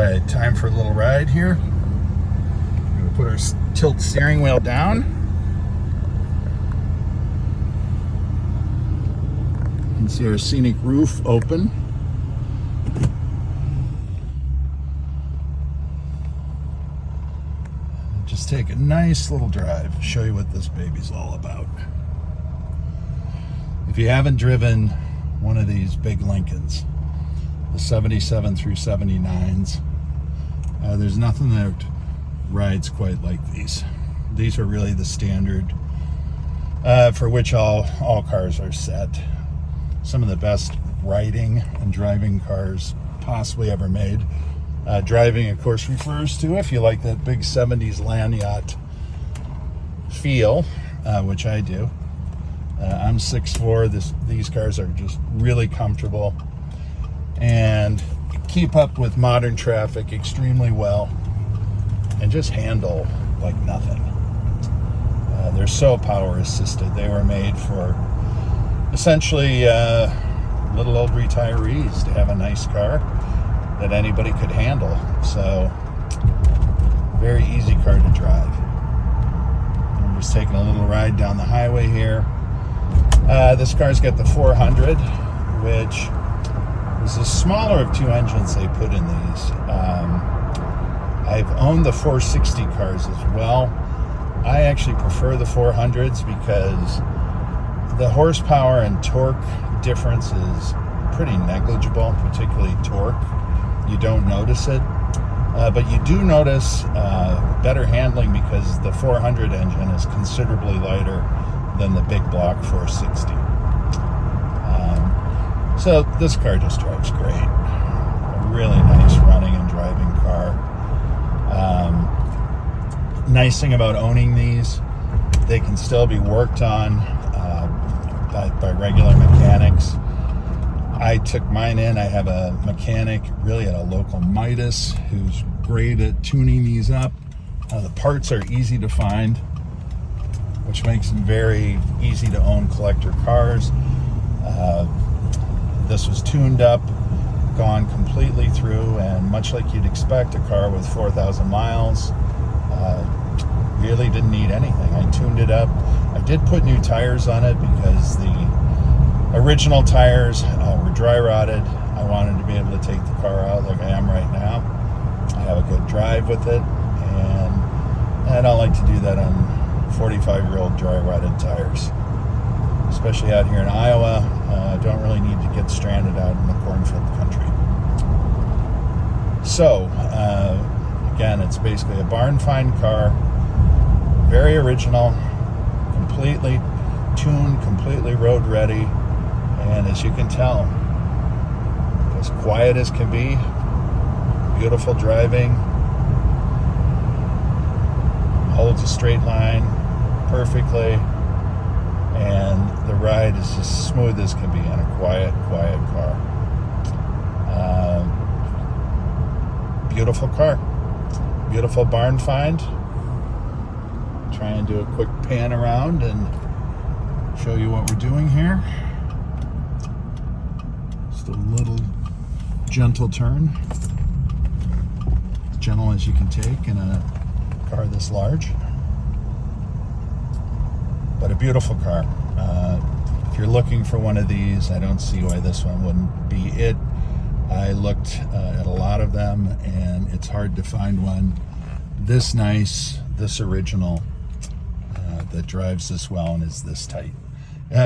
right, time for a little ride here. We're gonna put our tilt steering wheel down. You can see our scenic roof open. Just take a nice little drive, show you what this baby's all about. If you haven't driven one of these big Lincolns, the 77 through 79s, there's nothing that rides quite like these. These are really the standard for which all cars are set. Some of the best riding and driving cars possibly ever made. Driving, of course, refers to if you like that big 70s land yacht feel, which I do. I'm 6'4". These cars are just really comfortable and keep up with modern traffic extremely well and just handle like nothing. They're so power assisted. They were made for essentially little old retirees to have a nice car that anybody could handle. So very easy car to drive. I'm just taking a little ride down the highway here. This car's got the 400, which is the smaller of two engines they put in these. I've owned the 460 cars as well. I actually prefer the 400s because the horsepower and torque difference is pretty negligible, particularly torque. You don't notice it, but you do notice better handling because the 400 engine is considerably lighter than the big block 460. So this car just drives great. A really nice running and driving car. Nice thing about owning these, they can still be worked on by regular mechanics. I took mine in. I have a mechanic really at a local Midas who's great at tuning these up. The parts are easy to find, which makes them very easy to own collector cars. This was tuned up, gone completely through, and much like you'd expect a car with 4,000 miles, really didn't need anything. I tuned it up. I did put new tires on it because the original tires were dry rotted. I wanted to be able to take the car out like I am right now. I have a good drive with it, and I don't like to do that on 45-year-old dry rotted tires, especially out here in Iowa. Don't really need to get stranded out in the cornfield country. So again, it's basically a barn find car, very original, completely tuned, completely road ready, and as you can tell, as quiet as can be, beautiful driving, holds a straight line perfectly, and the ride is as smooth as can be in a quiet car. Beautiful car, beautiful barn find. Try and do a quick pan around and show you what we're doing here. Just a little gentle turn, as gentle as you can take in a car this large, but a beautiful car. If you're looking for one of these, I don't see why this one wouldn't be it. I looked at a lot of them, and it's hard to find one this nice, this original, that drives this well and is this tight,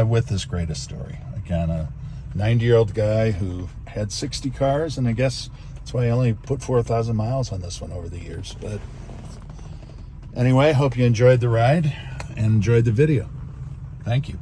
with this great a story. Again, a 90-year-old guy who had 60 cars, and I guess that's why I only put 4,000 miles on this one over the years. But anyway, hope you enjoyed the ride and enjoyed the video. Thank you.